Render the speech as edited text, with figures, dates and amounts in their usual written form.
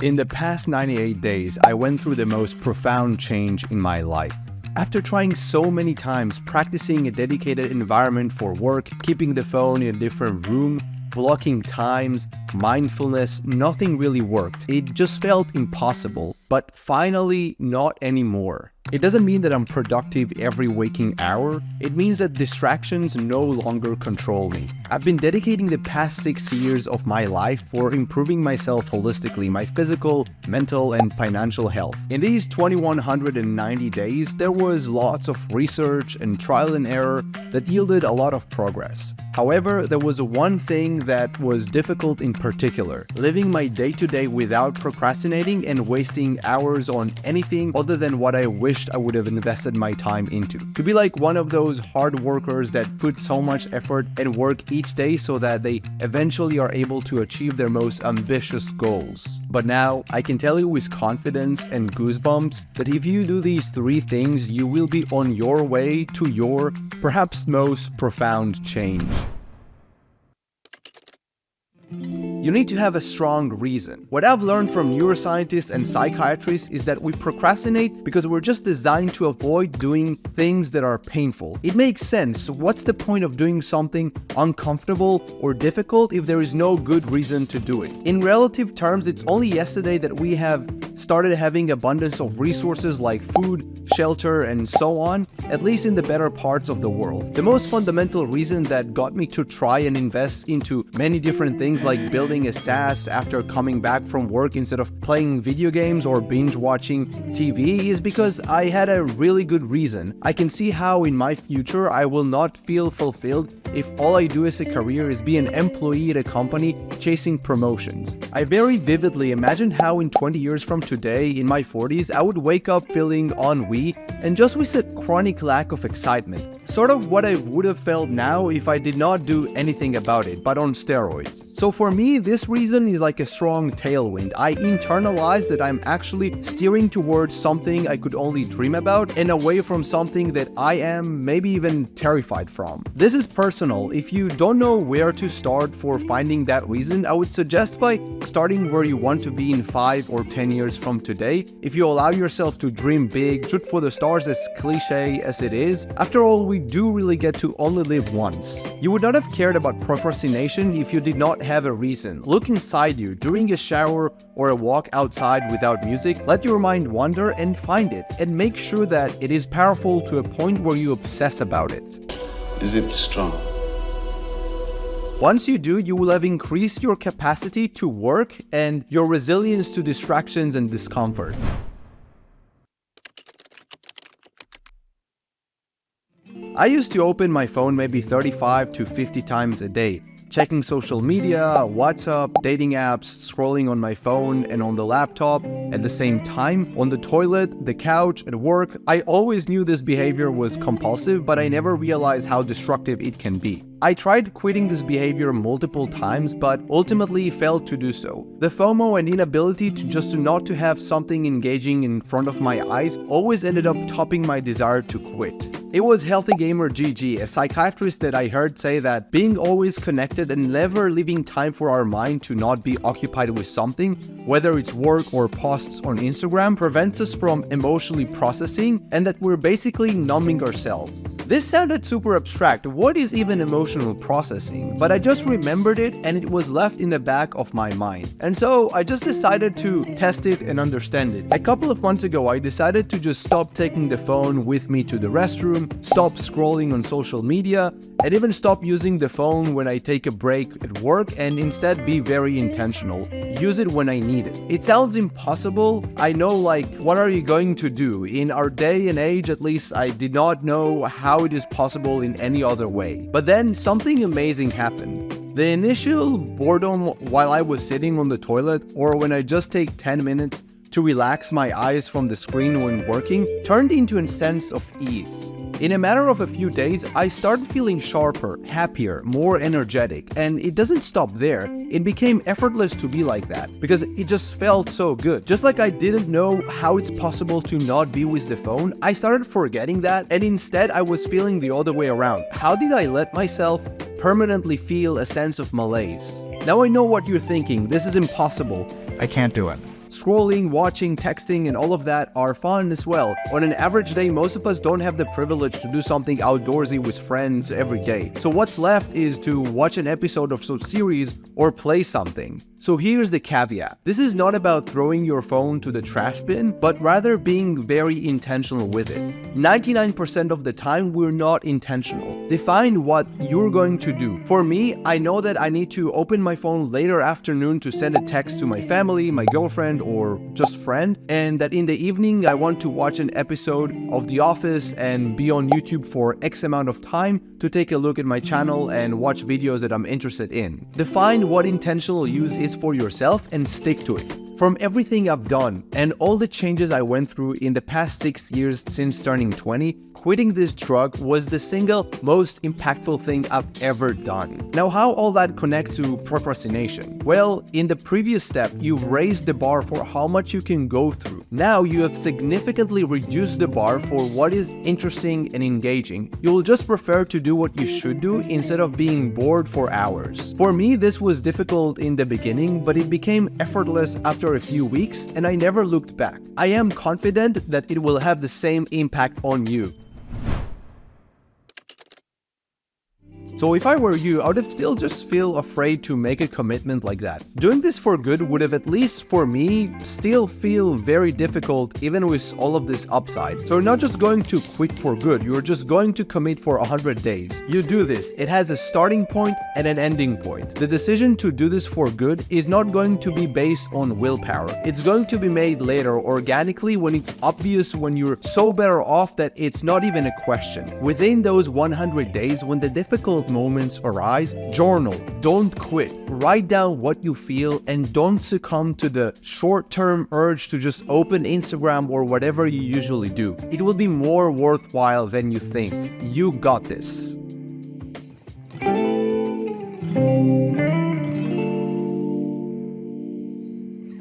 In the past 98 days, I went through the most profound change in my life. After trying so many times, practicing a dedicated environment for work, keeping the phone in a different room, blocking times, mindfulness, nothing really worked. It just felt impossible, but finally not anymore. It doesn't mean that I'm productive every waking hour. It means that distractions no longer control me. I've been dedicating the past 6 years of my life for improving myself holistically, my physical, mental, and financial health. In these 2190 days, there was lots of research and trial and error that yielded a lot of progress. However, there was one thing that was difficult in particular: living my day-to-day without procrastinating and wasting hours on anything other than what I wished I would have invested my time into. To be like one of those hard workers that put so much effort and work each day so that they eventually are able to achieve their most ambitious goals. But now, I can tell you with confidence and goosebumps that if you do these 3 things, you will be on your way to your perhaps most profound change. You need to have a strong reason. What I've learned from neuroscientists and psychiatrists is that we procrastinate because we're just designed to avoid doing things that are painful. It makes sense. So what's the point of doing something uncomfortable or difficult if there is no good reason to do it? In relative terms, it's only yesterday that we have started having abundance of resources like food, shelter, and so on, at least in the better parts of the world. The most fundamental reason that got me to try and invest into many different things like building a SaaS after coming back from work instead of playing video games or binge watching TV is because I had a really good reason. I can see how in my future I will not feel fulfilled if all I do as a career is be an employee at a company chasing promotions. I very vividly imagined how in 20 years from today, in my 40s, I would wake up feeling ennui and just with a chronic lack of excitement. Sort of what I would have felt now if I did not do anything about it, but on steroids. So for me, this reason is like a strong tailwind. I internalize that I'm actually steering towards something I could only dream about and away from something that I am maybe even terrified from. This is personal. If you don't know where to start for finding that reason, I would suggest by starting where you want to be in 5 or 10 years from today. If you allow yourself to dream big, shoot for the stars, as cliche as it is, after all, we do really get to only live once. You would not have cared about procrastination if you did not have a reason. Look inside you during a shower or a walk outside without music. Let your mind wander and find it, and make sure that it is powerful to a point where you obsess about it. Is it strong? Once you do, you will have increased your capacity to work and your resilience to distractions and discomfort. I used to open my phone maybe 35 to 50 times a day, checking social media, WhatsApp, dating apps, scrolling on my phone and on the laptop at the same time, on the toilet, the couch, at work. I always knew this behavior was compulsive, but I never realized how destructive it can be. I tried quitting this behavior multiple times, but ultimately failed to do so. The FOMO and inability to not to have something engaging in front of my eyes always ended up topping my desire to quit. It was Healthy Gamer GG, a psychiatrist that I heard say that being always connected and never leaving time for our mind to not be occupied with something, whether it's work or posts on Instagram, prevents us from emotionally processing and that we're basically numbing ourselves. This sounded super abstract. What is even emotional processing? But I just remembered it and it was left in the back of my mind. And so I just decided to test it and understand it. A couple of months ago, I decided to just stop taking the phone with me to the restroom, stop scrolling on social media, and even stop using the phone when I take a break at work and instead be very intentional. Use it when I need it. It sounds impossible. I know, like, what are you going to do? In our day and age, at least, I did not know how it is possible in any other way. But then something amazing happened. The initial boredom while I was sitting on the toilet, or when I just take 10 minutes to relax my eyes from the screen when working, turned into a sense of ease. In a matter of a few days, I started feeling sharper, happier, more energetic, and it doesn't stop there. It became effortless to be like that because it just felt so good. Just like I didn't know how it's possible to not be with the phone, I started forgetting that, and instead I was feeling the other way around. How did I let myself permanently feel a sense of malaise? Now I know what you're thinking. This is impossible. I can't do it. Scrolling, watching, texting, and all of that are fun as well. On an average day, most of us don't have the privilege to do something outdoorsy with friends every day. So what's left is to watch an episode of some series or play something. So here's the caveat. This is not about throwing your phone to the trash bin, but rather being very intentional with it. 99% of the time, we're not intentional. Define what you're going to do. For me, I know that I need to open my phone later afternoon to send a text to my family, my girlfriend, or just friend, and that in the evening, I want to watch an episode of The Office and be on YouTube for X amount of time to take a look at my channel and watch videos that I'm interested in. Define what intentional use is for yourself and stick to it. From everything I've done and all the changes I went through in the past 6 years since turning 20, quitting this drug was the single most impactful thing I've ever done. Now, how all that connects to procrastination? Well, in the previous step, you've raised the bar for how much you can go through. Now you have significantly reduced the bar for what is interesting and engaging. You'll just prefer to do what you should do instead of being bored for hours. For me, this was difficult in the beginning, but it became effortless after a few weeks, and I never looked back. I am confident that it will have the same impact on you. So if I were you, I would have still just feel afraid to make a commitment like that. Doing this for good would have, at least for me, still feel very difficult even with all of this upside. So you're not just going to quit for good, you're just going to commit for 100 days. You do this, it has a starting point and an ending point. The decision to do this for good is not going to be based on willpower. It's going to be made later organically when it's obvious, when you're so better off that it's not even a question. Within those 100 days, when the difficult moments arise, journal, don't quit. Write down what you feel and don't succumb to the short-term urge to just open Instagram or whatever you usually do. It will be more worthwhile than you think. You got this.